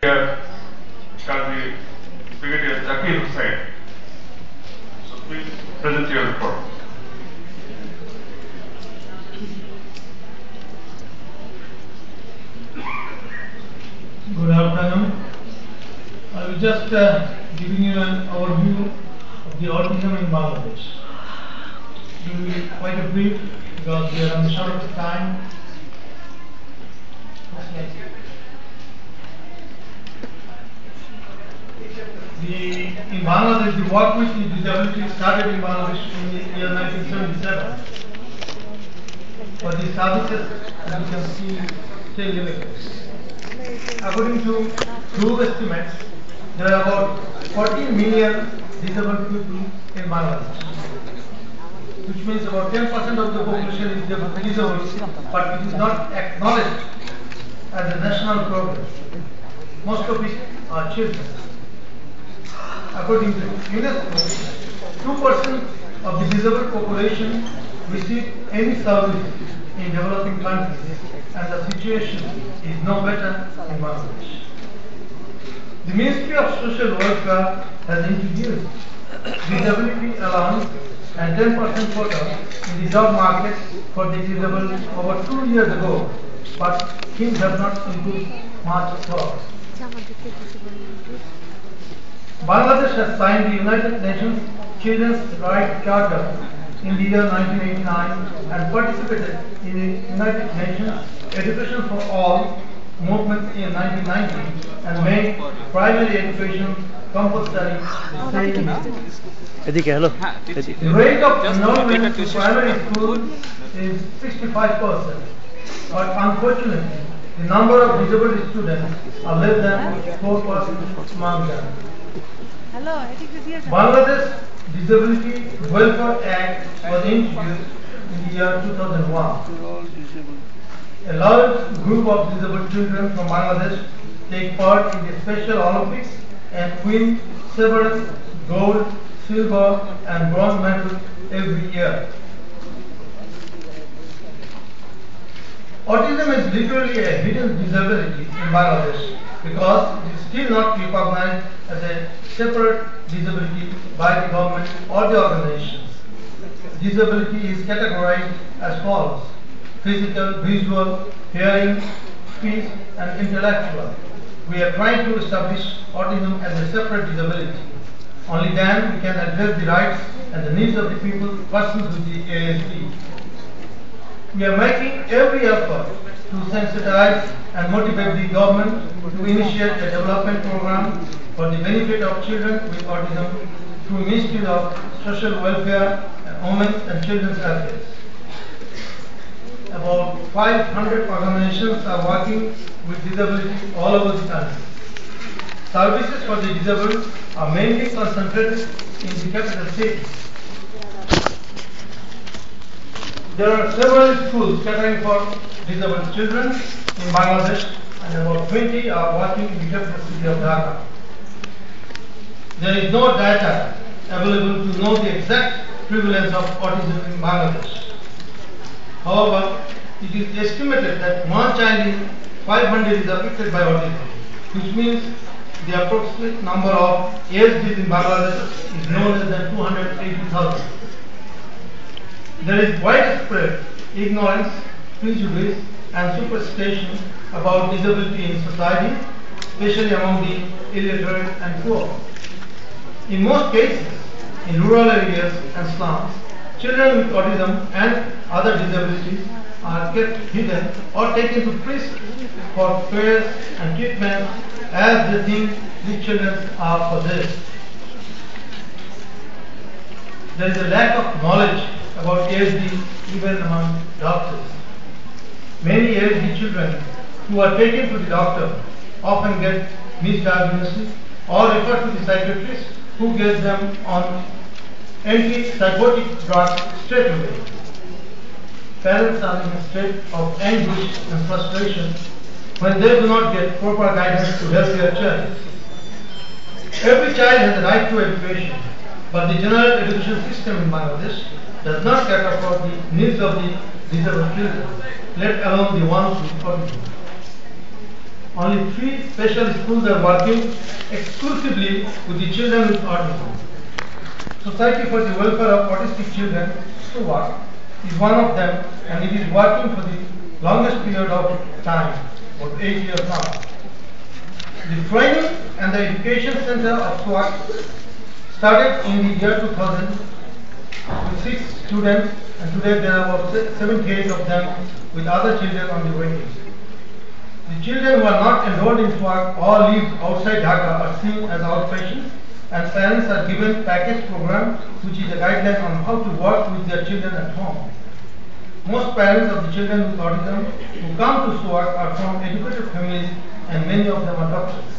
Here shall be Brigadier Zakir Hossain. So please present your report. Good afternoon. I will just giving you an overview of the autism in Bangladesh. It will be quite a brief because we are on the short of time. In Bangladesh, the work with the disability started in Bangladesh in the year 1977. But the services, as you can see, still limited. According to true estimates, there are about 14 million disabled people in Bangladesh, which means about 10% of the population is disabled, but it is not acknowledged as a national problem. Most of it are children. According to UNESCO, 2% of the disabled population receive any service in developing countries, and the situation is no better in Bangladesh. The Ministry of Social Welfare has introduced disability allowance and 10% quota in the job market for the disabled over 2 years ago, but things have not improved much at all. Bangladesh has signed the United Nations Children's Rights Charter in the year 1989 and participated in the United Nations Education for All movement in 1990 and made primary education compulsory the same year. The rate of enrollment in primary school is 65%, but unfortunately, the number of disabled students are less than 4% among them. Bangladesh Disability Welfare Act was introduced in the year 2001. A large group of disabled children from Bangladesh take part in the Special Olympics and win several gold, silver and bronze medals every year. Autism is literally a hidden disability in Bangladesh because it is still not recognized as a separate disability by the government or the organizations. Disability is categorized as follows: physical, visual, hearing, speech and intellectual. We are trying to establish autism as a separate disability. Only then we can address the rights and the needs of the people, persons with the ASD. We are making every effort to sensitize and motivate the government to initiate a development program for the benefit of children with autism through Ministry of Social Welfare and Women's and Children's Affairs. About 500 organizations are working with disability all over the country. Services for the disabled are mainly concentrated in the capital city. There are several schools catering for disabled children in Bangladesh, and about 20 are working in the capital city of Dhaka. There is no data available to know the exact prevalence of autism in Bangladesh. However, it is estimated that one child in 500 is affected by autism, which means the approximate number of ASDs in Bangladesh is no less than 280,000. There is widespread ignorance, prejudice and superstition about disability in society, especially among the illiterate and poor. In most cases, in rural areas and slums, children with autism and other disabilities are kept hidden or taken to prison for prayers and treatment as they think these children are possessed. There is a lack of knowledge about ASD even among doctors. Many ASD children who are taken to the doctor often get misdiagnosis or referred to the psychiatrist who gets them on antipsychotic drugs straight away. Parents are in a state of anguish and frustration when they do not get proper guidance to help their child. Every child has a right to education, but the general education system in Bangladesh does not cater for the needs of the disabled children, let alone the ones with autism. only 3 special schools are working exclusively with the children with autism. Society for the Welfare of Autistic Children, SUWAC, is one of them, and it is working for the longest period of time, about 8 years now. The training and the education center of SUWAC started in the year 2000 with 6 students, and today there are about 78 of them with other children on the waiting. The children who are not enrolled in SUWAC or live outside Dhaka are seen as outpatients, and parents are given package program, which is a guideline on how to work with their children at home. Most parents of the children with autism who come to SUWAC are from educated families, and many of them are doctors.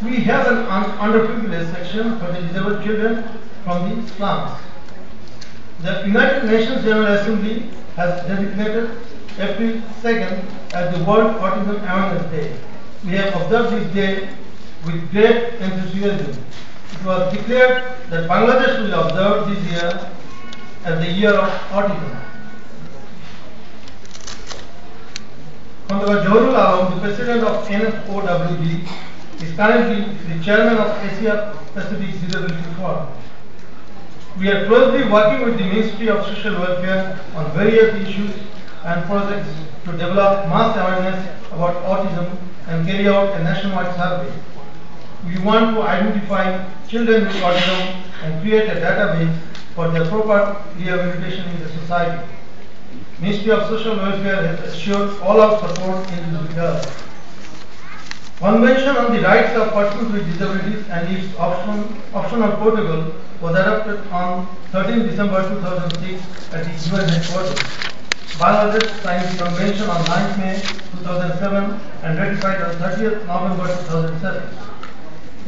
We have an underprivileged section for the disabled children from the slums. The United Nations General Assembly has designated April 2nd as the World Autism Awareness Day. We have observed this day with great enthusiasm. It was declared that Bangladesh will observe this year as the year of autism. Honorable Johurul Alam, the president of NFOWD, is currently the chairman of Asia Pacific Disability Forum. We are closely working with the Ministry of Social Welfare on various issues and projects to develop mass awareness about autism and carry out a nationwide survey. We want to identify children with autism and create a database for their proper rehabilitation in the society. Ministry of Social Welfare has assured all-out support in this regard. Convention on the Rights of Persons with Disabilities and its optional protocol was adopted on 13 December 2006 at the UN headquarters. Bangladesh signed the convention on 9 May 2007 and ratified on 30th November 2007.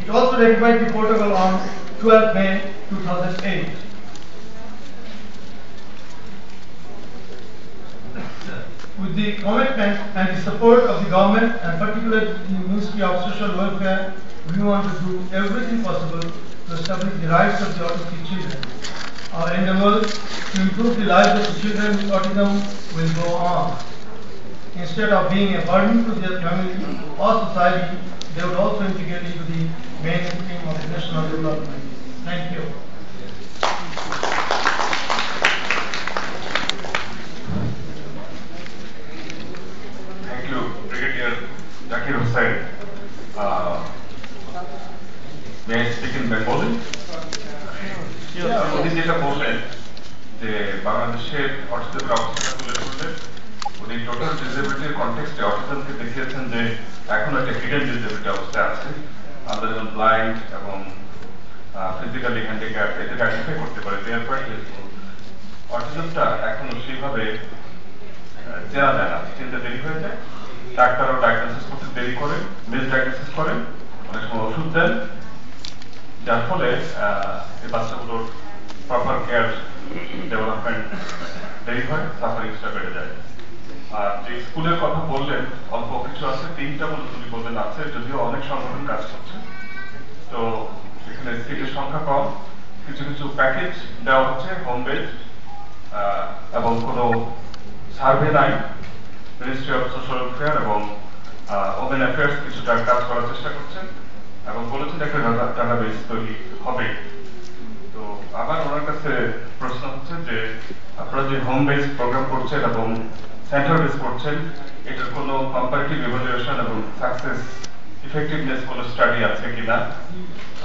It also ratified the protocol on 12 May 2008. With the commitment and the support of the government, and particularly the Ministry of Social Welfare, we want to do everything possible to establish the rights of the autistic children. Our endeavor to improve the lives of the children with autism will go on. Instead of being a burden to their family or society, they would also integrate into the mainstream of national development. Thank you. Thank you, Brigadier Zakir Hossain. May I speak in Bengali? উনি যেটা বললেন যে বাংলাদেশের অটিজমের অবস্থাটা তুলে ধরলেন, উনি total ডিসেবিলিটির কনটেক্সটে অটিজমকে দেখিয়েছেন যে এখন একটা হিডেন ডিসেবিলিটি অবস্থায় আছে। আমরা যেমন ব্লাইন্ড এবং ফিজিক্যালি হ্যান্ডিক্যাপ এটাকে আইডেন্টিফাই করতে পারি, অটিজমটা এখনো সেইভাবে চেনা যায় না, চিন্তা দেরি হয়ে যায়। ডাক্তারও ডায়াগনোসিস করতে দেরি করে, মিস ডায়াগনোসিস করেন, অনেক সময় ওষুধ দেন, যার ফলে এই বাচ্চাগুলোর প্রপার কেয়ার ডেভেলপমেন্ট দেরি হয়, সাফারিংসটা বেড়ে যায়। আর যে স্কুলের কথা বললেন, অল্প কিছু আছে, 3টা বলে তুমি বললেন আছে, যদিও অনেক সংগঠন কাজ করছে। তো এখানে সিটের সংখ্যা কম, কিছু কিছু প্যাকেজ দেওয়া হচ্ছে হোম বেসড, এবং কোনো সার্ভে নাই। মিনিস্ট্রি অফ সোশ্যাল ওয়েলফেয়ার এবং ওমেন অ্যাফেয়ার্স কিছুটা কাজ করার চেষ্টা করছেন এবং বলেছেন একটা ডাটাবেস তৈরি হবে। তো আমার ওনার কাছে প্রশ্ন হচ্ছে যে আপনারা যে হোম বেস প্রোগ্রাম করছেন এবং সেন্টার বেস করছেন, এটার কোনো কম্পারেটিভ ইভালুয়েশন এবং সাকসেস ইফেক্টিভনেস কোনো স্টাডি আছে কিনা,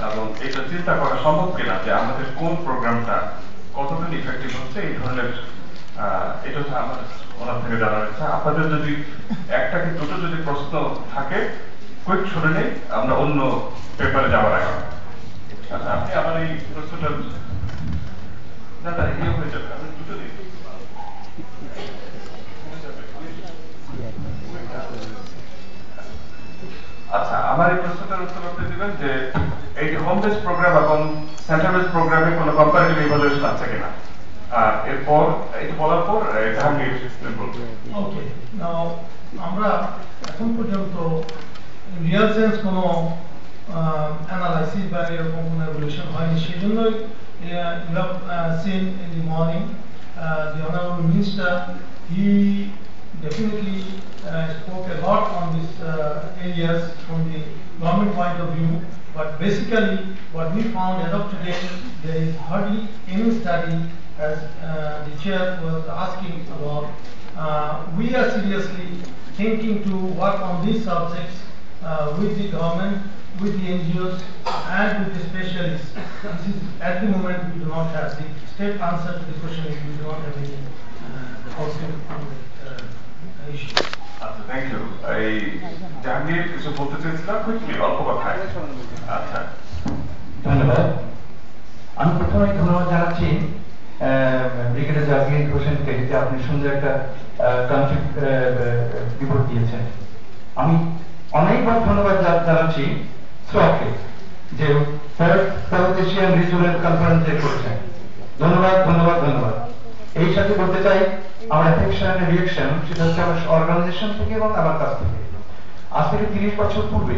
এবং এটা চিন্তা করা সম্ভব কিনা যে আমাদের কোন প্রোগ্রামটা কতখানি ইফেক্টিভ হচ্ছে, এই ধরনের এটা হচ্ছে আমার ওনার থেকে জানার ইচ্ছা। আপনাদের যদি একটা কি দুটো যদি প্রশ্ন থাকে কুইক শুনে নেই, আমরা অন্য পেপারে যাওয়ার আগে। আচ্ছা, আপনি আমার এই প্রশ্নটা দাদা ইয়ে হয়ে যাবে, আমি দুটো দিই। আচ্ছা, আমার এই প্রশ্নটার উত্তর আপনি দিবেন যে এই হোম বেস প্রোগ্রাম এবং সেন্টার বেস প্রোগ্রামে কোনো কম্পারেটিভ ইভালুয়েশন আছে কিনা, আর এরপর এটা বলার পর এটা আমি বলবো। ওকে, নাও আমরা এখন পর্যন্ত রিয়েল সেন্স কোনো অ্যানালাইসিস বা এরকম কোনো ইভালুয়েশন হয়নি। সেই জন্যই you have seen in the morning the Honorable Minister, he definitely spoke a lot on these areas from the government point of view, but basically what we found as of today, there is hardly any study as the chair was asking about. We are seriously thinking to work on these subjects with the government, with the NGOs and with the specialists. This is, at the moment we do not have the straight answer to the question is we do not have any outcome on the issue. Thank you. Jahangir কিছু বলতে চেয়েছিলাম quickly অল্প কথায়। আচ্ছা ধন্যবাদ। আমি প্রথমে ধন্যবাদ জানাচ্ছি ব্রিগেডিয়ার জাকির হোসেনকে যে আপনি সুন্দর একটা কনফ্লিক্ট রিপোর্ট দিয়েছেন। আমি অনেকবার ধন্যবাদ জানাচ্ছি সোয়াকে যে সাউথ এশিয়ান রিজিওনাল কনফারেন্সে করেছেন। ধন্যবাদ ধন্যবাদ ধন্যবাদ। এই সাথে বলতে চাই আমার অ্যাফেকশন রিঅ্যাকশন সেটা হচ্ছে আমার অর্গানাইজেশন থেকে এবং আমার কাছ থেকে। আজ থেকে 30 বছর পূর্বে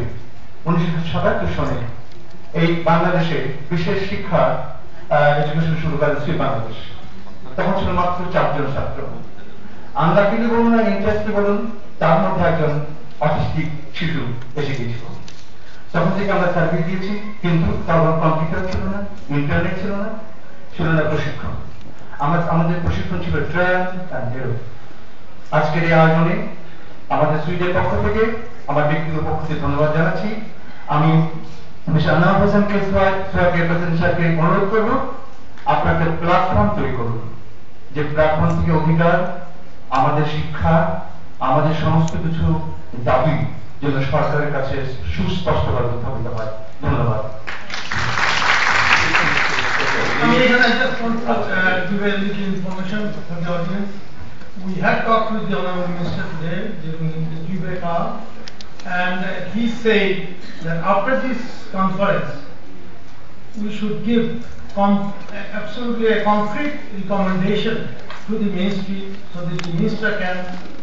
1977 সনে এই বাংলাদেশে বিশেষ শিক্ষা এডুকেশন শুরু করে শ্রী বাংলাদেশ। তখন ছিল মাত্র 4 জন ছাত্র। আন্দাকিলি বলুন আর ইন্টারেস্টলি বলুন, তার মধ্যে একজন অটিস্টিক শিশু এসে গিয়েছিল। তখন থেকে আমরা সার্ভিস দিয়েছি, কিন্তু তখন কম্পিউটার ছিল না, ইন্টারনেট ছিল না, ছিল না প্রশিক্ষণ। আমাদের প্রশিক্ষণ ছিল ট্রায়াল এন্ড এরর। আজকের এই আয়োজনে আমাদের সুইডের পক্ষ থেকে আমার ব্যক্তিগত পক্ষ থেকে ধন্যবাদ জানাচ্ছি। আমি মিস্টার আনোয়ার হোসেনকে সোয়াকের প্রেসিডেন্ট সাহেবকে অনুরোধ করব আপনাদের প্ল্যাটফর্ম তৈরি করুন, যে প্ল্যাটফর্ম থেকে অধিকার, আমাদের শিক্ষা, আমাদের সমস্ত কিছু দাবি যেন সরকারের কাছে সুস্পষ্টভাবে উত্থাপিত হয়। ধন্যবাদ। I just want to give a little information for the audience. We had talked with the Honorable Minister today during the debate hour, and he said that after this conference, we should give absolutely a concrete recommendation to the ministry so that the minister can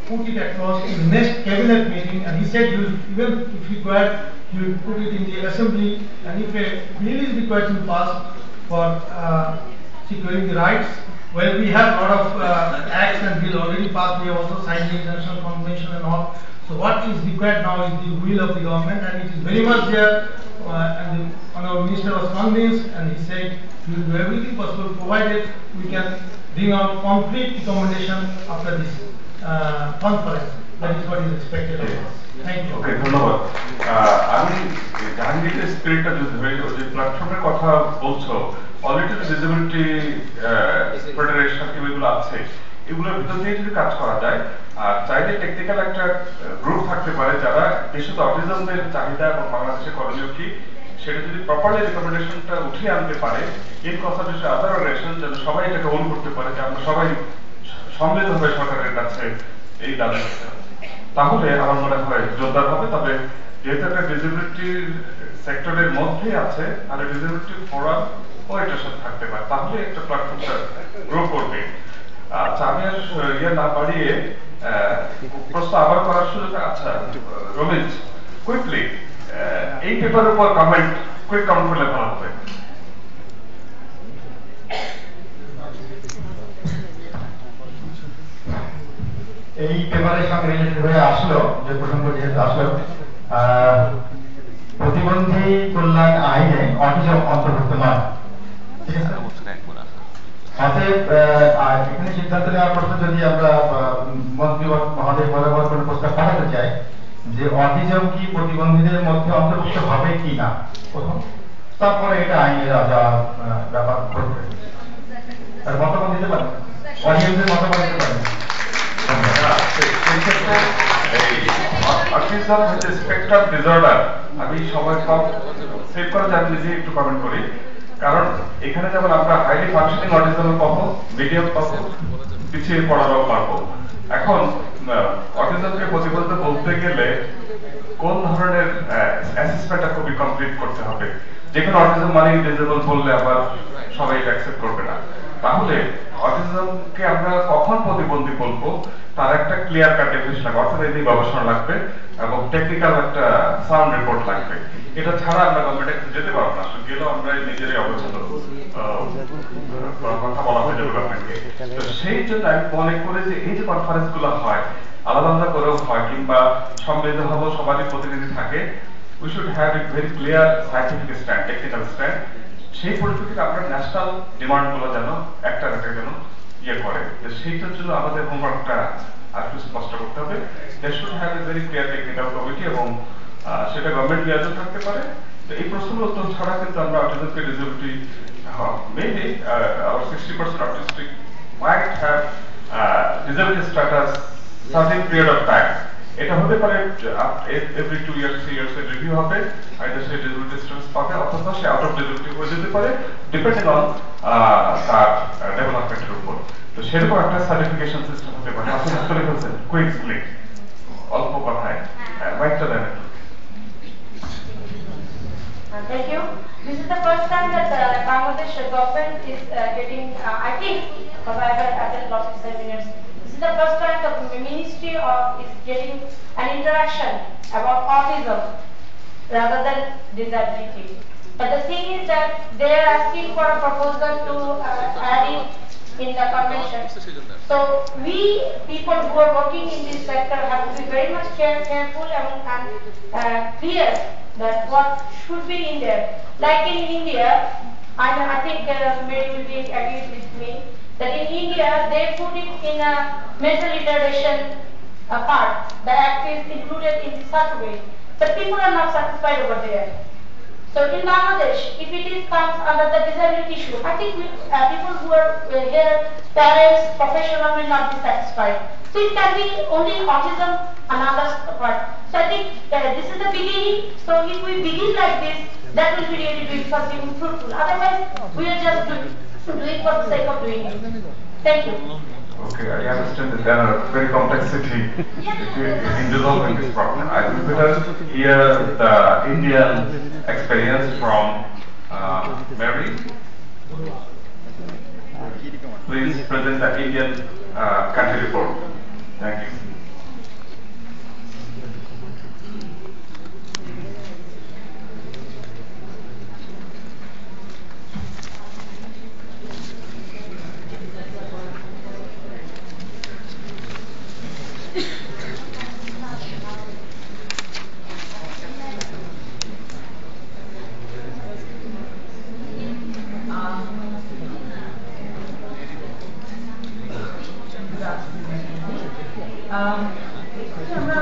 put it across in the next cabinet meeting. And he said even if required, he would put it in the assembly, and if a bill is required to be passed for securing the rights, well, we have a lot of acts and bill already passed. We have also signed the international convention and all. So what is required now is the will of the government, and it is very much there. And the Honorable Minister was convinced, and he said we will do everything possible provided we can bring out complete recommendation after this conference. That is what is expected of us. Thank you. Okay, ধন্যবাদ। আমি জাহাঙ্গীরের স্পিরিটটা যদি যে প্ল্যাটফর্মের কথা বলছো, already disability federation এগুলো আছে, এগুলোর ভিতর দিয়ে যদি কাজ করা যায়, আর চাইলে টেকনিক্যাল একটা গ্রুপ থাকতে পারে যারা বিশেষত অটিজমদের চাহিদা এবং বাংলাদেশের করণীয় কি সেটা যদি প্রপারলি রিকমেন্ডেশনটা উঠিয়ে আনতে পারে, ইন কনসালটেশন আদার অর্গানাইজেশন যেন সবাই এটাকে ওন করতে পারে যে আমরা সবাই সম্মিলিতভাবে সরকারের কাছে এই দাবি করতে হবে, তাহলে আমার মনে হয় জোরদার হবে। তবে যেহেতু একটা ডিসেবিলিটির সেক্টরের মধ্যে আছে, আর ডিসেবিলিটি ফোরাম ও এটার সাথে থাকতে পারে, তাহলে একটা প্ল্যাটফর্মটা গ্রো করবে। আচ্ছা, আমি আর ইয়ে না বাড়িয়ে প্রশ্ন আবার করার সুযোগ। আচ্ছা রমেশ, কুইকলি এই পেপারের উপর কমেন্ট, কুইক কমেন্ট করলে ভালো হবে। এই পেপারের সঙ্গে রিলেটেড হয়ে আসলো যে প্রসঙ্গ যেহেতু আসলো, প্রতিবন্ধী কল্যাণ আইনে অটিজম অন্তর্ভুক্ত নয়। এখানে সিদ্ধান্ত নেওয়ার প্রশ্ন যদি আমরা মন্ত্রী মহোদয় বরাবর কোনো প্রস্তাব পাঠাতে চাই যে অটিজম কি প্রতিবন্ধীদের মধ্যে অন্তর্ভুক্ত হবে কি না, প্রথম, তারপরে এটা আইনে যা ব্যাপার করবে তার মতামত দিতে পারেন, অডিয়েন্সের মতামত দিতে পারেন। অটিজম হচ্ছে স্পেকট্রাম ডিসঅর্ডার। আমি সময় কম সেভ করে আমি নিজে একটু কমেন্ট করি, কারণ এখানে যেমন আমরা হাইলি ফাংশনিং অটিজমের পাবো, মিডিয়াম পাবো, পিছিয়ে পড়ারও পারবো। এখন অটিজমকে প্রতিবন্ধী বলতে গেলে কোন ধরনের অ্যাসেসমেন্টটা খুবই কমপ্লিট করতে হবে। যেখানে অটিজম মানে ডিসেবল বললে আবার সবাই এটা অ্যাকসেপ্ট করবে না। তাহলে অটিজমকে আমরা কখন প্রতিবন্ধী বলবো তার একটা ক্লিয়ার কাট ডেফিনিশন লাগবে, অর্থাৎ এই গবেষণা লাগবে এবং টেকনিক্যাল একটা সাউন্ড রিপোর্ট লাগবে। এটা ছাড়া আমরা গভর্নমেন্টের কাছে যেতে পারবো না, গেলেও আমরা নিজেরাই অবচেতন কথা বলা হয়ে যাবে গভর্নমেন্টকে। তো সেই জন্য আমি মনে করি যে এই যে কনফারেন্স গুলো হয়, আলাদা আলাদা করেও হয় কিংবা সম্মিলিত হলেও সবারই প্রতিনিধি থাকে, we should have a very clear scientific stand, technical stand. সেই পরিপ্রেক্ষিতে আপনার ন্যাশনাল ডিমান্ডগুলো যেন একটা যেন ইয়ে করে, সেইটার জন্য আমাদের হোমওয়ার্কটা আর একটু স্পষ্ট করতে হবে। They should have a very clear technical committee, এবং সেটা গভর্নমেন্ট লিয়াজও থাকতে পারে। তো এই প্রশ্নগুলো উত্তর ছাড়া কিন্তু আমরা অটিজমকে disability mainly our 60% autistic might have disability status certain period of time. এটা হতে পারে every 2 years 3 years এর রিভিউ হবে, আইদার সে ডিসেবিলিটি স্ট্যাটাস পাবে অথবা সে আউট অফ ডিসেবিলিটি হয়ে যেতে পারে, ডিপেন্ডিং অন তার ডেভেলপমেন্টের উপর। তো সেরকম একটা সার্টিফিকেশন সিস্টেম হতে পারে। আপনি করে ফেলছেন কুইকলি, অল্প কথায় মাইকটা দেন একটু। Thank you. This is the first time that Bangladesh government is getting, I think, because I have attended lots of seminars, this is the first time the ministry is getting an interaction about autism rather than disability. But the thing is that they are asking for a proposal to add it in the convention. So we people who are working in this sector have to be very much careful and clear that what should be in there. Like in India, I think Mary will be agree with me that in India they put it in a mental retardation part. The act is included in such a way, but people are not satisfied over there. So in Bangladesh, if it comes under the disability issue, I think people who are here, parents, professionals will not be satisfied. So it can be only autism, another part. So I think this is the beginning. So if we begin like this, that will be really big for being fruitful. Otherwise, we are just doing for the sake of doing it. Thank you. Okay, I understand that there are very complexity in resolving this problem. I will better hear the Indian experience from Mary. Please present the Indian country report. Thank you.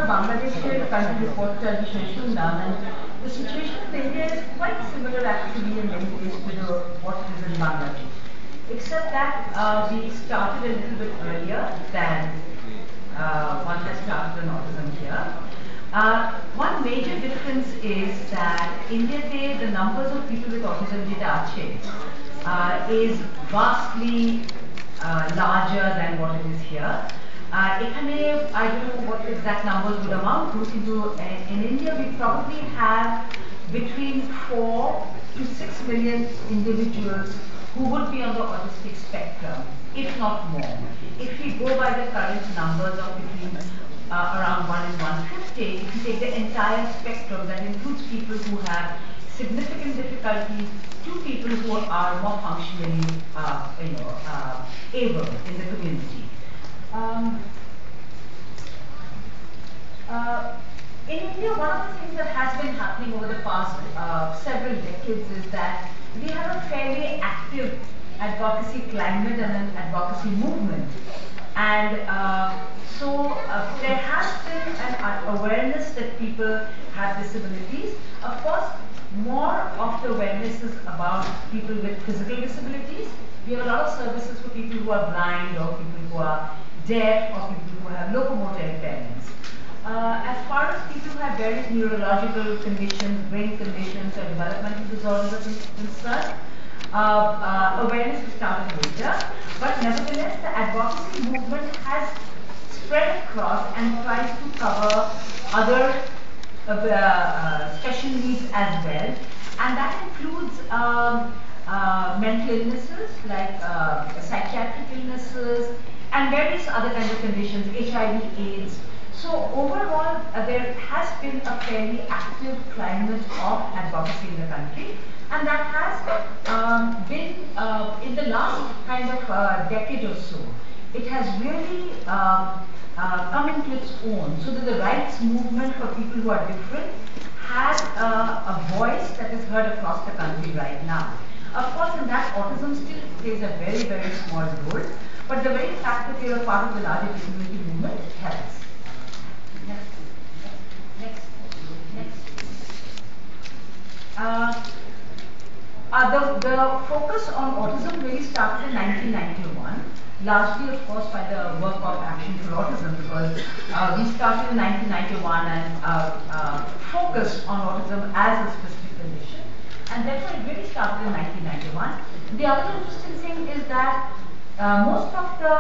Bangladesh's country report the situation in India is quite similar actually in many ways to what is in Bangladesh, except that we started a little bit earlier than one has started on autism here. One major difference is that India today, the numbers of people with autism is vastly larger than what it is here. I don't know what exact numbers would amount to. In India, we probably have between 4 to 6 million individuals who would be on the autistic spectrum, if not more. If we go by the current numbers of between around 1 and 150, if you take the entire spectrum, that includes people who have significant difficulties to people who are more functionally able in the community. In India, one of the things that has been happening over the past several decades is that we have a fairly active advocacy climate and an advocacy movement. And so there has been an awareness that people have disabilities. Of course, more of the awareness is about people with physical disabilities. We have a lot of services for people who are blind or people who are deaf or people who have locomotor impairments. As far as people who have various neurological conditions, brain conditions or developmental disorders are concerned, awareness has started later, but nevertheless the advocacy movement has spread across and tries to cover other special needs as well, and that includes mental illnesses like psychiatric illnesses and various other kinds of conditions, HIV, AIDS. So overall, there has been a fairly active climate of advocacy in the country, and that has been in the last kind of decade or so. It has really come into its own, so that the rights movement for people who are different has a voice that is heard across the country right now. Of course, in that, autism still plays a very, very small role, but the very fact that you're a part of the larger disability movement helps. Next. The focus on autism really started in 1991, largely, of course, by the work of Action for Autism, because we started in 1991 and focused on autism as a specific condition, and therefore it really started in 1991. The other interesting thing is that most of the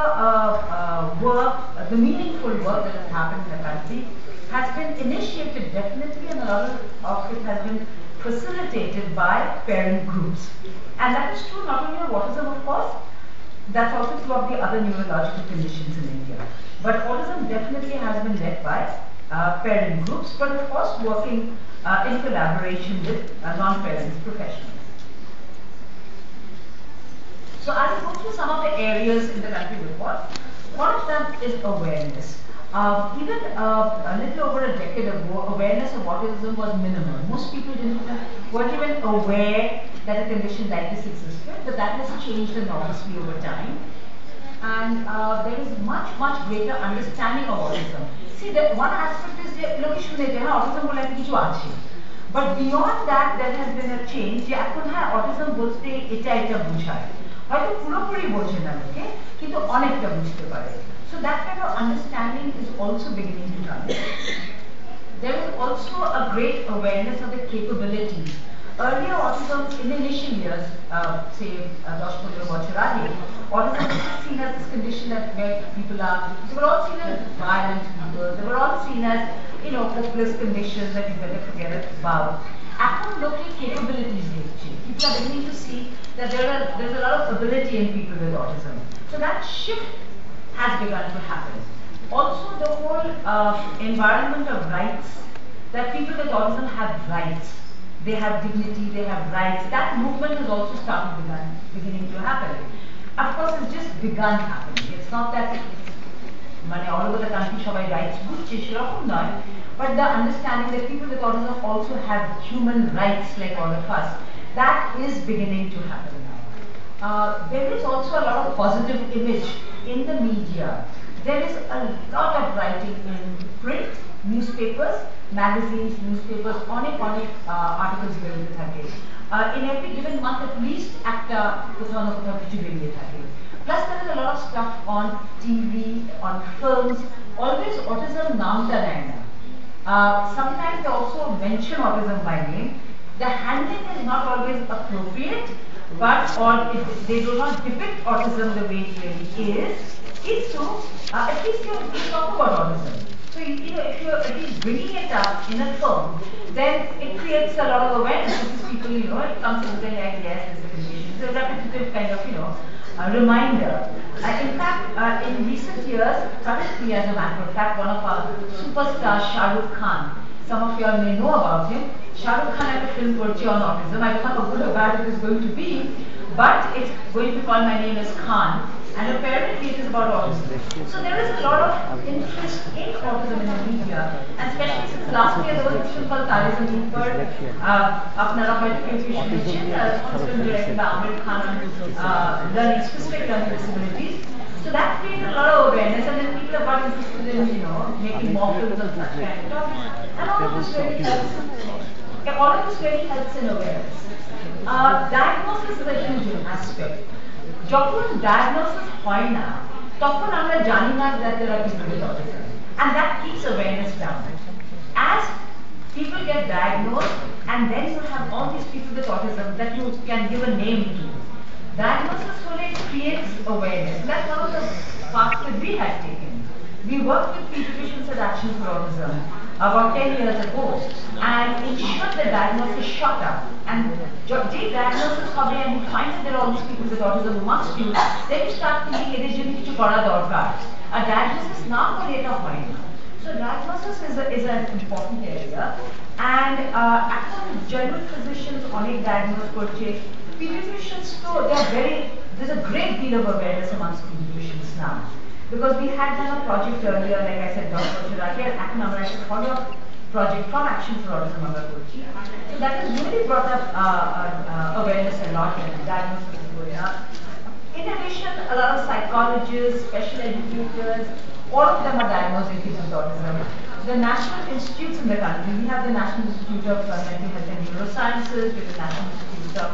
work, the meaningful work that has happened in the country has been initiated definitely, and a lot of it has been facilitated by parent groups. And that is true not only of autism, of course, that's also true of the other neurological conditions in India. But autism definitely has been led by parent groups, but of course working in collaboration with non-parent professionals. So I will go through some of the areas in the country report. One of them is awareness. Even a little over a decade ago, awareness of autism was minimal. Most people weren't even aware that a condition like this existed, but that has changed enormously over time. And there is much, much greater understanding of autism. See, the one aspect is autism, but beyond that, there has been a change. Autism bolte eta bujhay. হয়তো পুরোপুরি বোঝে না লোকে কিন্তু অনেকটা বুঝতে পারে so that kind of understanding is also beginning to come. There is also a great awareness of the capabilities. Earlier autism in the initial years, say 10-15 বছর আগে, autism was seen as this condition that where people are, they were all seen as violent people, they were all seen as, hopeless conditions that you better forget about. এখন লোকের capabilities দেখছে. People are beginning to see that there's a lot of ability in people with autism. So that shift has begun to happen. Also the whole environment of rights, that people with autism have rights. They have dignity, they have rights. That movement has also beginning to happen. Of course, it's just begun happening. It's not that all over the country সবাই rights বুঝছে সেরকম নয়, but the understanding that people with autism also have human rights like all of us, that is beginning to happen now. There is also a lot of positive image in the media. There is a lot of writing in print, newspapers, magazines, newspapers, অনেক articles বেরোতে থাকে. In every given month, at least একটা কোথাও না কোথাও কিছু বেরিয়ে থাকে. Plus, there is a lot of stuff on TV, on films. Always autism naamta neয় na. Sometimes they also mention autism by name. The handling is not always appropriate, but they do not depict autism the way it really is. So at least you talk about autism. So if you're at least bringing it up in a film, then it creates a lot of awareness because people, it comes to the like, yes, there's a condition. So repetitive kind of, a reminder. In fact, in recent years, currently as a matter of fact, one of our superstars, Shah Rukh Khan, some of you all may know about him. Shah Rukh Khan had a film on autism. I don't know how good or bad it is going to be, but it's going to be called My Name is Khan, and apparently it is about autism. So there is a lot of interest in autism in the media, and especially since last year there was a film called Tare Zameen Par, Apnara hoyto keu শুনেছেন, film directed by Amir Khan on learning specific learning disabilities. So that created a lot of awareness, and then people have got interested in, making mock films and such kind of topics. And all of this really helps. All of this really helps in awareness. Diagnosis is a huge aspect. যখন diagnosis হয় না, তখন আমরা জানি না that there are people with autism, and that keeps awareness down. As people get diagnosed, and then you have all these people with autism that you can give a name to. Diagnosis only creates awareness. That's one of the paths that we had taken. We worked with pediatricians at Action for Autism about 10 years ago and ensured the diagnosis shot up. And the diagnosis হবে and you find that there are all these people with autism amongst you, then you start thinking এদের জন্য কিছু করা দরকার. A diagnosis না করে এটা হয় না. So diagnosis is an important area, and এখন general physicians অনেক diagnose করছে. Pediatricians too, there's a great deal of awareness amongst pediatricians now. Because we had done a project earlier, like I said, Dr. Zakir, a follow-up project from Action for Autism আমরা করছি. So that has really brought up awareness a lot and diagnosis is going up. In addition, a lot of psychologists, special educators, all of them are diagnosing kids with autism. The national institutes in the country, we have the National Institute of Mental Health and Neurosciences, we have the National Institute of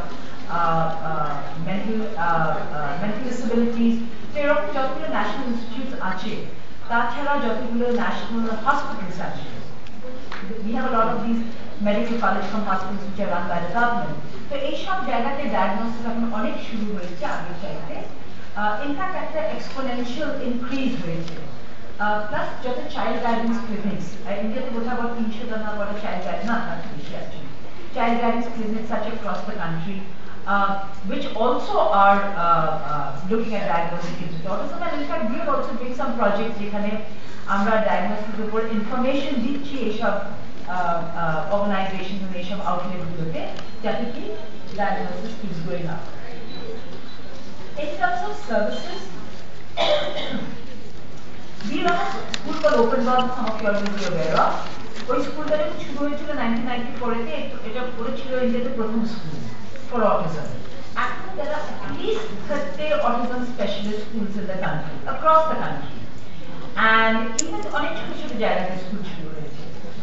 mental disabilities. So এরকম যতগুলো national institutes আছে, তাছাড়া যতগুলো national hospitals আছে. We have a lot of these medical college from hospitals which are run by the government. So এই সব জায়গাতে diagnosis এখন অনেক শুরু হয়েছে আগের চাইতে. In fact, একটা exponential increase হয়েছে. Plus যত child guidance clinics, ইন্ডিয়াতে কোথাও আবার 300 জন বড় child guidance না তার বেশি আছে. Child guidance clinics such across the country, which also are looking at diagnosing kids with autism. And in fact, we are also doing some projects যেখানে আমরা diagnosis উপর information দিচ্ছি এইসব organizations and এইসব outlets গুলোতে যাতে কি diagnosis keeps going up. In terms of services, we run a school called Open Doors, some of you are already aware of. ওই স্কুলটা যখন শুরু হয়েছিল 1994-তে, এটা পুরো ছিল ইন্ডিয়াতে প্রথম school for autism. Actually, there are at least 30 autism specialist schools in the country, across the country. And even অনেক ছোট ছোট জায়গাতে স্কুল শুরু হয়েছে.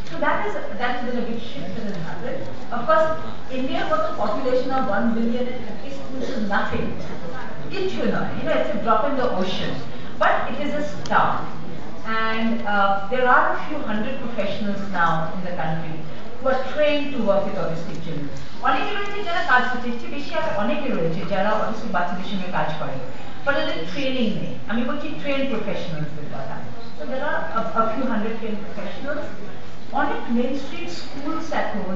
So that has been a big shift that has happened. Of course, India got a population of 1 billion and 30 schools is nothing. It's a drop in the ocean. But it is a start. And there are a few hundred professionals now in the country who are trained to work with autistic children. অনেকে রয়েছে যারা কাজ করছে, বেশি আর অনেকে রয়েছে যারা অবশ্যই বাচ্চাদের সঙ্গে কাজ করে, but ওদের ট্রেনিং নেই. আমি বলছি ট্রেন প্রফেশনালসদের কথা. So there are a few hundred trained professionals. অনেক মেইন স্ট্রিম স্কুলস এখন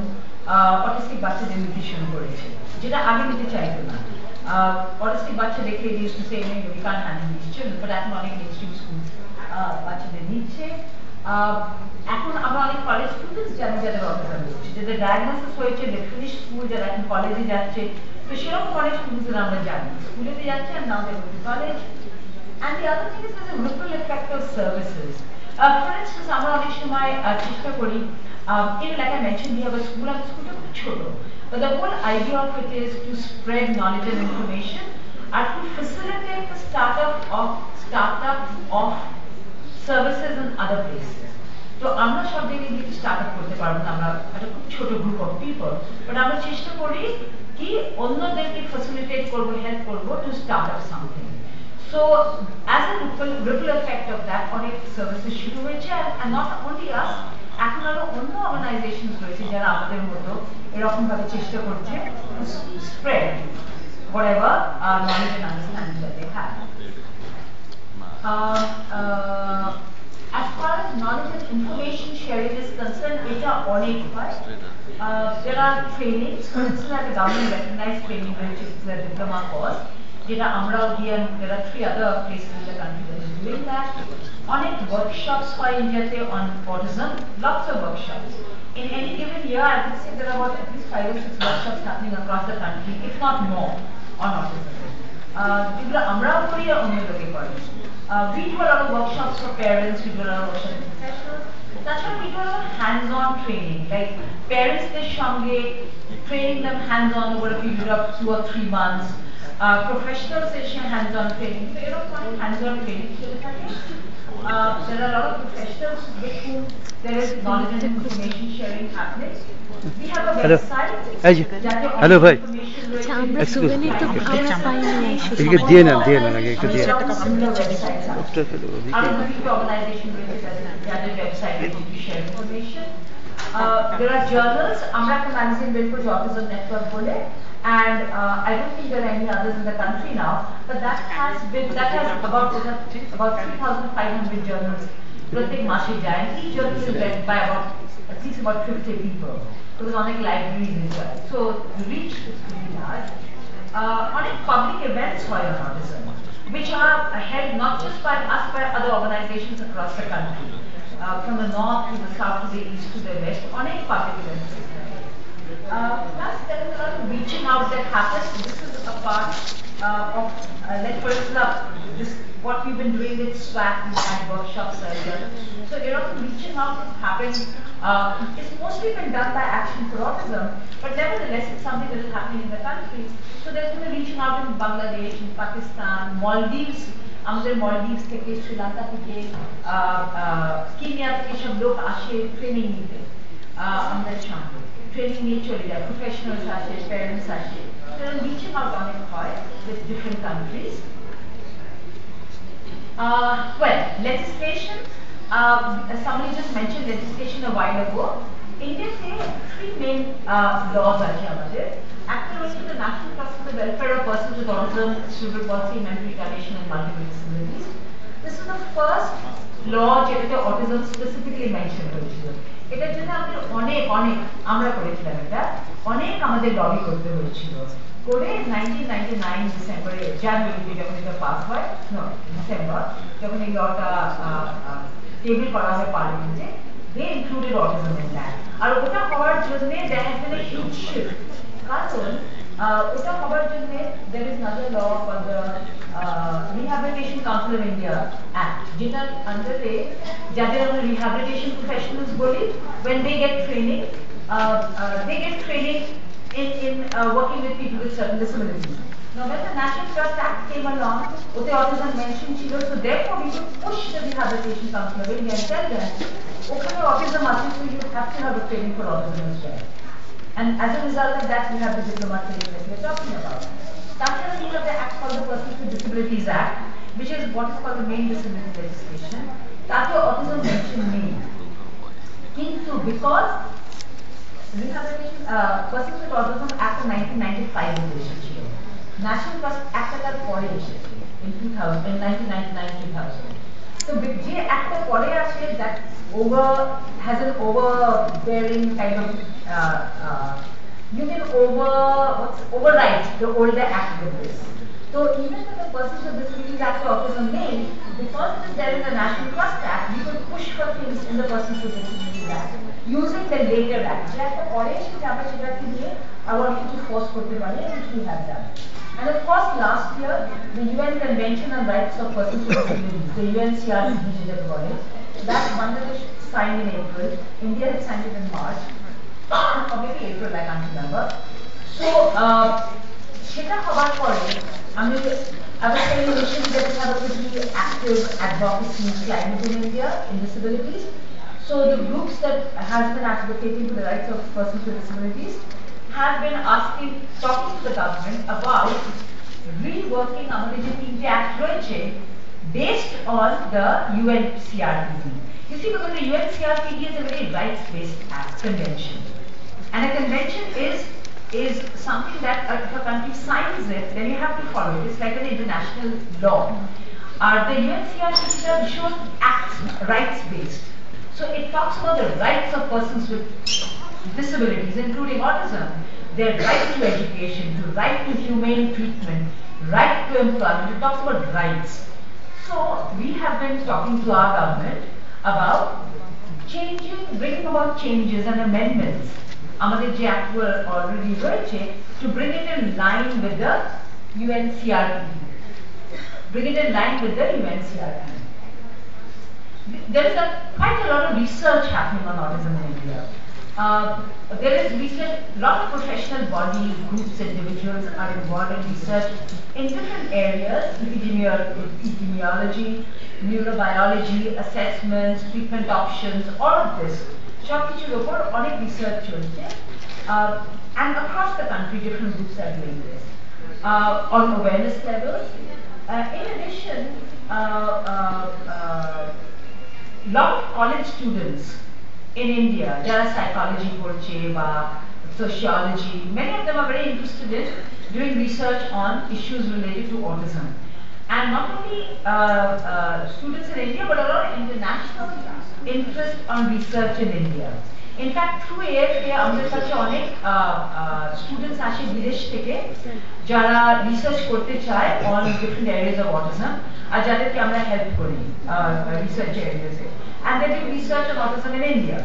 অটিস্টিক বাচ্চাদের নিতে শুরু করেছে, যেটা আগে নিতে চাইতো না. অটিস্টিক বাচ্চা দেখে used to say we can't handle these children, but এখন অনেক মেইন স্ট্রিম স্কুল বাচ্চাদের নিচ্ছে. এখন আমরা অনেক কলেজ স্টুডেন্টস জানি যাদের অটিজম রয়েছে, যাদের ডায়াগনোসিস হয়েছে, দে ফিনিশ স্কুল, যারা এখন কলেজে যাচ্ছে. তো সেরকম অনেক স্টুডেন্টস আমরা জানি স্কুলেতে যাচ্ছে and now they go to college. And the other thing is there's a ripple effect of services. For instance, আমরা অনেক সময় চেষ্টা করি, like I mentioned, we have a school, and the school is খুব ছোট, but the whole idea of it is to spread knowledge and information and to facilitate the startup of services in other places. তো আমরা সব জায়গায় গিয়ে start up করতে পারবো না, আমরা একটা খুব ছোট গ্রুপ অফ পিপল, বাট আমরা চেষ্টা করি কি অন্যদেরকে ফ্যাসিলিটেট করবো, হেল্প করবো to start up something. So as a ripple effect of that অনেক সার্ভিসেস শুরু হয়েছে, and not only us, এখন আরো অন্য অর্গানাইজেশনস রয়েছে যারা আমাদের মতো এরকম ভাবে চেষ্টা করছে to spread whatever knowledge and understanding that they have. As far as knowledge and information sharing is concerned, এটা অনেক হয়. There are trainings, for instance, at the government recognized training, which is a diploma course, যেটা আমরাও দিয়ে, and there are 3 other places in the country that is doing that. অনেক workshops হয় ইন্ডিয়াতে on autism, lots of workshops. In any given year, I would say there are about at least 5 or 6 workshops happening across the country, if not more, on autism. যেগুলো আমরাও করি আর অন্য লোকে করে. We do a lot of workshops for parents, we do a lot of workshops for professionals. That's why we do a lot of hands-on training, like parents their সঙ্গে training them hands-on over a period of 2 or 3 months. Professionals session hands-on training. So hands-on training. There are a lot of professionals with whom there is knowledge and information sharing happening. We have a website. Hello, bhai. Excuse me. Excuse me. DNA lage ekটু দিয়ে organization website to share information. There are journals. Amra একটা magazine বের করেছি Autism Network বলে, and I don't think there are any others in the country now, but that has about 3,500 journals প্রত্যেক মাসে যায়, and each journal is read by at least about 50 people. Because অনেক libraries as well. So the reach is pretty large. অনেক public events হয় on autism, which are held not just by us, by other organizations across the country, from the north to the south to the east to the west. অনেক public events. Plus there is a lot of reaching out that happens. This is a part like for example, this what we've been doing with SWAT, we've had workshops earlier. So reaching out has happened. It's mostly been done by Action for Autism, but nevertheless it's something that is happening in the country. So there's been a reaching out in Bangladesh, in Pakistan, Maldives, আমাদের Maldives থেকে শ্রীলঙ্কা থেকে Kenya থেকে সব লোক আসে training নিতে আমাদের সঙ্গে ট্রেনিং নিয়ে চলে যায় প্রফেশনালস আসে প্যারেন্টস আসে reaching out অনেক হয় with different countries. Well, legislation, somebody just mentioned legislation a while ago. India has three main laws আছে আমাদের. একটা হচ্ছে the National Trust for the Welfare of Persons with Autism, Cerebral Palsy, Mental Retardation and Multiple Disabilities. This is the first law যেটাতে autism specifically mentioned হয়েছিল. এটার জন্য আমাদের আমরা করেছিলাম এটা অনেক আমাদের লবি করতে হয়েছিল করে 1999 ডিসেম্বরে জানুয়ারিতে যখন এটা পাস হয় ডিসেম্বর যখন এই লটা টেবিল করা হয় পার্লামেন্টে they included autism in that আর ওটা হওয়ার জন্য there has been a huge shift কারণ ওটা হওয়ার জন্য there is another law called the Rehabilitation Council of India Act যেটার আন্ডারে যাদের আমরা rehabilitation professionals বলি when they get training in working with people with certain disabilities. Now when the National Trust Act came along, ote autism mentioned chilo, so therefore we could push the Rehabilitation Council of India and tell them, okay, autism ache, so you have to have a training for autism as well. And as a result of that, we have the diploma training that we are talking about. After we have the Act called the Persons with Disabilities Act, which is what is called the main disability legislation. Tate autism mentioned me. Kintu because Rehabilitation Persons with Autism Act of 1995 এসেছিল National Trust Act এর পরে এসেছে in 1999-2000 so যে একটা পরে আছে that has an overbearing kind of you can override the older act with this. So even with the Persons with Disabilities Act of Autism made, because it is there in the National Trust Act, we could push for things in the Persons with Disabilities Act using the later act. I want you to force which we have done. And of course, last year, the UN Convention on Rights of Persons with Disabilities, the UNCRPD, that Bangladesh signed in April, India had signed it in March, or maybe April, I can't remember. So, সেটা হবার পরে আমি I was telling initially that we have a pretty active advocacy climate in India in disabilities. So the groups that has been advocating for the rights of persons with disabilities have been talking to the government about reworking আমাদের যে তিনটে act রয়েছে based on the UNCRPD. You see, because the UNCRPD is a very rights-based convention, and a convention is something that if a country signs it, then you have to follow it. It's like an international law. The UNCRPD shows acts rights-based. So it talks about the rights of persons with disabilities, including autism, their right to education, the right to humane treatment, right to employment. It talks about rights. So we have been talking to our government about bringing about changes and amendments আমাদের যে act already রয়েছে to bring it in line with the UNCRPD. There is quite a lot of research happening on autism in India. There is research, a lot of professional bodies, groups, individuals are involved in research in different areas, epidemiology, neurobiology, assessments, treatment options, all of this. সব কিছুর উপর অনেক research চলছে and across the country different groups are doing this on awareness levels. In addition, lot of college students in India, যারা psychology পড়ছে বা sociology, many of them are very interested in doing research on issues related to autism. And not only students in India, but a lot of international interest on research in India. In fact, through AFA, আমাদের কাছে অনেক students আসে বিদেশ থেকে যারা research করতে চায় on different areas of autism আর যাদেরকে আমরা help করি research areas A. And they do research on autism in India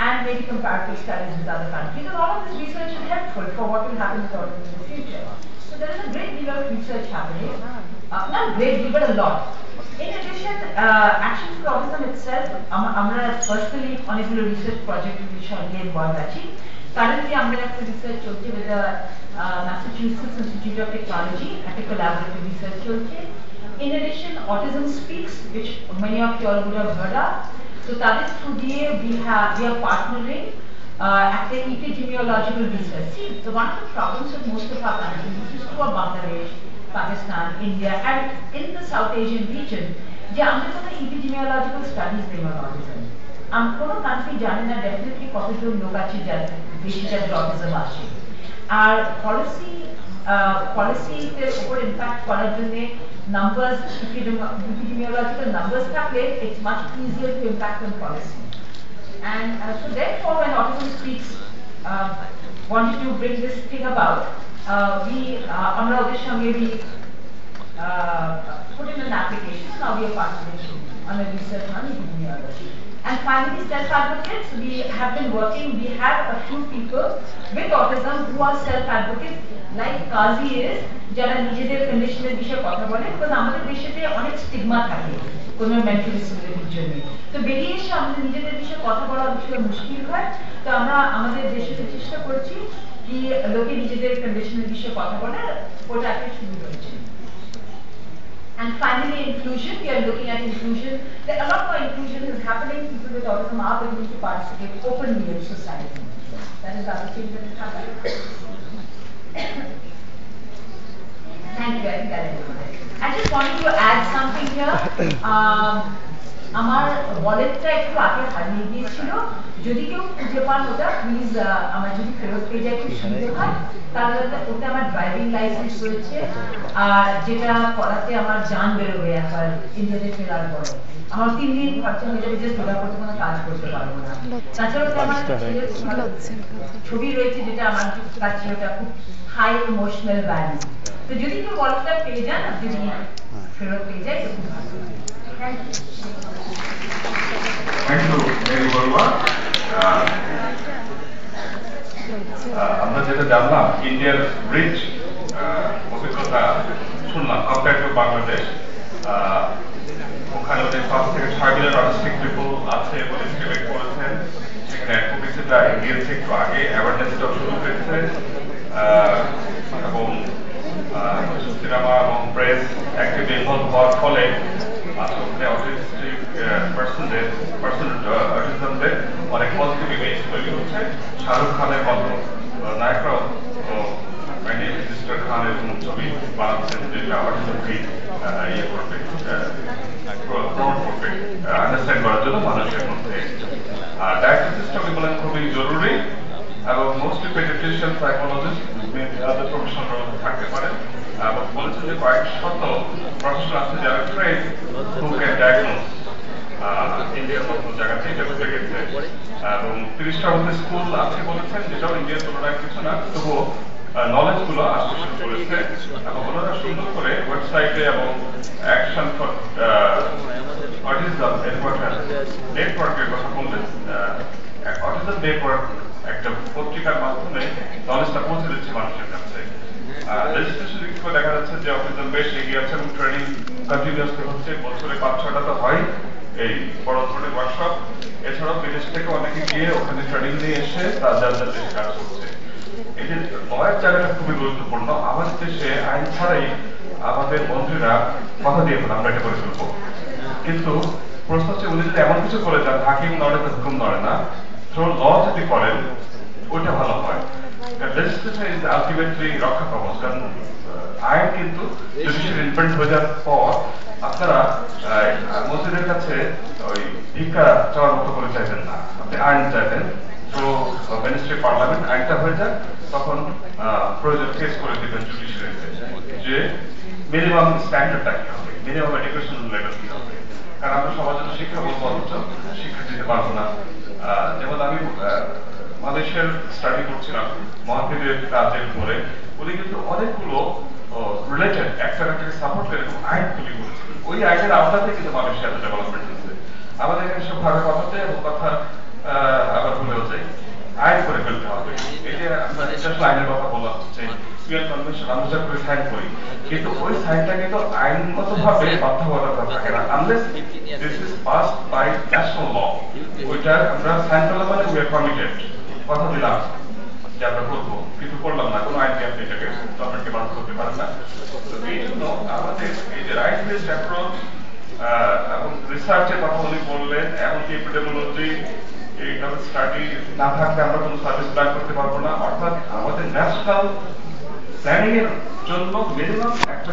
and maybe comparative studies with other countries. And all of this research is helpful for what will happen with autism in the future. So there is a great deal of research happening. Not great deal, but a lot. In addition, Action for Autism itself, আমরা personally অনেকগুলো research project এর সঙ্গে involved আছি। Currently, আমরা একটা research চলছে with the Massachusetts Institute of Technology, একটা collaborative research চলছে। In addition, Autism Speaks, which many of you all would have heard of. So that is through we are partnering at the epidemiological research. See, so one of the problems with most of our countries, which is through Bangladesh, Pakistan, India, and in the South Asian region, যে আমরা কোনো epidemiological studies নেই on autism. কোনো country জানে না definitely কতজন লোক আছে যাদের বেশি যাদের autism আছে। আর policy-তে উপর impact করার জন্য numbers, epidemiological numbers থাকলে it's much easier to impact on policy. And so therefore, when Autism Speaks wanted to bring this thing about, we put in an application. Now we are participating on a research on epidemiology. And finally, self-advocates. We have been working. We have a few people with autism who are self-advocates, like Kazi is, যারা নিজেদের কন্ডিশনের বিষয়ে কথা বলে, because আমাদের দেশেতে অনেক stigma থাকে কোনো মেন্টাল ডিসএবিলিটির জন্য। তো বেরিয়ে এসে আমাদের নিজেদের বিষয়ে কথা বলা বিষয়ে মুশকিল হয়। তো আমরা আমাদের দেশেতে চেষ্টা করছি কি লোকে নিজেদের কন্ডিশনের বিষয়ে কথা বলার ওটা একটা শুরু হয়েছে। And finally, inclusion. We are looking at inclusion. A lot more inclusion is happening. People with autism are beginning to participate openly in society. That is the other thing that is happening. Thank you. I think that is it. I just wanted to add something here. আমার ওয়ালেটটা একটু আগে হারিয়ে গিয়েছিল। যদি কেউ খুঁজে পান ওটা প্লিজ আমার যদি ফেরত পেয়ে যায় একটু সুবিধা হয়। তাহলে ওটা আমার ড্রাইভিং লাইসেন্স রয়েছে, আর যেটা করাতে আমার জান বেরোবে একবার ইন্টারনেট ফেরার পরে। আমার 3 দিন খরচা হয়ে যাবে, যে সোজা করতে কোনো কাজ করতে পারবো না। তাছাড়া আমার ছবি রয়েছে যেটা আমার কাছে ওটা খুব হাই ইমোশনাল ভ্যালু। তো যদি কেউ ওয়ালেটটা পেয়ে যান, যদি ফেরত পেয়ে যায় তো খুব ভালো। Thank you. Thank you, Mary Bolwa. আমরা যেটা জানলাম ইন্ডিয়ার রিচ অভিজ্ঞতা শুনলাম কম্পেয়ার টু বাংলাদেশ। ওখানে ওদের 5 থেকে 6 মিলিয়ন অটিস্টিক পিপল আছে বলে এস্টিমেট করেছেন। সেখানে অ্যাডভোকেসিটা এগিয়েছে, একটু আগে অ্যাওয়ারনেসটাও শুরু হয়েছে, এবং সিনেমা এবং প্রেস অ্যাক্টিভলি ইনভলভ হওয়ার ফলে ওখানে অটিস্টিক অটিজমদের অনেক পজিটিভ ইমেজ তৈরি হচ্ছে। শাহরুখ খানের মতো নায়করাও মিস্টার খান এরকম ছবি বানাচ্ছেন যেটা অটিজমকে ইয়ে করবে, প্রমোট করবে, আন্ডারস্ট্যান্ড করার জন্য মানুষের মধ্যে। ডায়াগনোসিসটা বলেন খুবই জরুরি, এবং mostly paediatrician, psychologist, other professional থাকতে পারে। এবং বলেছেন যে কয়েক শত প্রফেশনাল আছে যারা ট্রেন হু ক্যান ডায়াগনোস ইন্ডিয়ার মতো জায়গাতেই এটা ঘটে গেছে, এবং 30টার মধ্যে স্কুল আছে বলেছেন, যেটাও ইন্ডিয়ার তুলনায় কিছু না, তবুও নলেজ গুলো আসতে শুরু করেছে। এবং ওনারা সুন্দর করে ওয়েবসাইটে এবং অ্যাকশন ফর অটিজম নেটওয়ার্কের কথা বললেন। অটিজম নেটওয়ার্ক একটা পত্রিকার মাধ্যমে নলেজটা পৌঁছে দিচ্ছে মানুষের কাছে। রেজিস্ট্রেশন রিক্সে দেখা যাচ্ছে যে অটিজম বেশ এগিয়ে আছে এবং ট্রেনিং কন্টিনিউয়াসলি হচ্ছে, বছরে 5-6টা তো হয় এই বড় ধরনের ওয়ার্কশপ। এছাড়াও বিদেশ থেকে অনেকে গিয়ে ওখানে ট্রেনিং নিয়ে এসে তার দেশে কাজ করছে। এই যে লয়ের জায়গাটা খুবই গুরুত্বপূর্ণ। আমাদের দেশে আইন ছাড়াই আমাদের মন্ত্রীরা কথা দিয়ে আমরা এটা করে ফেলবো, কিন্তু প্রশ্ন হচ্ছে উনি যদি এমন কিছু করে যান হাকিম নড়ে তো হুকুম নড়ে না, তো ল যদি করেন ওইটা ভালো হয়। লেজিসলেশন ইজ আলটিমেটলি রক্ষা কবচ, কারণ আইন কিন্তু জুডিশিয়াল ইমপ্রিন্ট হয়ে যাওয়ার পর আপনারা মন্ত্রীদের কাছে ওই ভিক্ষা চাওয়ার মতো করে চাইবেন না, আপনি আইন চাইবেন। তো মিনিস্ট্রি পার্লামেন্ট আইনটা হয়ে যায়, তখন প্রয়োজন ফেস করে দিবেন জুডিশিয়ারিতে যে মিনিমাম স্ট্যান্ডার্ডটা কি হবে, মিনিমাম এডুকেশন লেভেল কি হবে। কারণ আমরা সবার জন্য শিক্ষা বলবো, অথচ শিক্ষা দিতে পারবো না। যেমন আমি মালয়েশিয়ার স্টাডি করছিলাম মহাবীরের কাজের উপরে, উনি কিন্তু অনেকগুলো রিলেটেড একটাকে সাপোর্ট করে আইন তৈরি করেছিলেন। ওই আইনের আওতাতে কিন্তু মালয়েশিয়াতে ডেভেলপমেন্ট হচ্ছে। আমাদের এখানে সব ভাবে কথাতে এবং কথা আবার ভুলেও যায়, আইন করে ফেলতে হবে। এই যে আমরা ইন্টারন্যাশনাল আইনের কথা বলা হচ্ছে, ইউএন কনভেনশন আমরা করে সাইন করি, কিন্তু ওই সাইনটা কিন্তু আইনগতভাবে বাধ্যবাধকতা থাকে না unless this is passed by national law. ওইটা আমরা সাইন করলাম মানে উই আর কমিটেড, কথা দিলাম যে আমরা করবো, কিন্তু করলাম না, কোনো আইনকে আপনি এটাকে গভর্নমেন্টকে বাধ্য করতে পারেন না। তো এই জন্য আমাদের এই যে রাইট বেসড অ্যাপ্রোচ এবং রিসার্চের কথা উনি বললেন, এমনকি এপিডেমিওলজি এইটা স্টাডি না থাকলে আমরা কোনো সার্ভিস প্ল্যান করতে পারবো না। অর্থাৎ আমাদের ন্যাশনাল প্ল্যানিং এর জন্য মিনিমাম একটা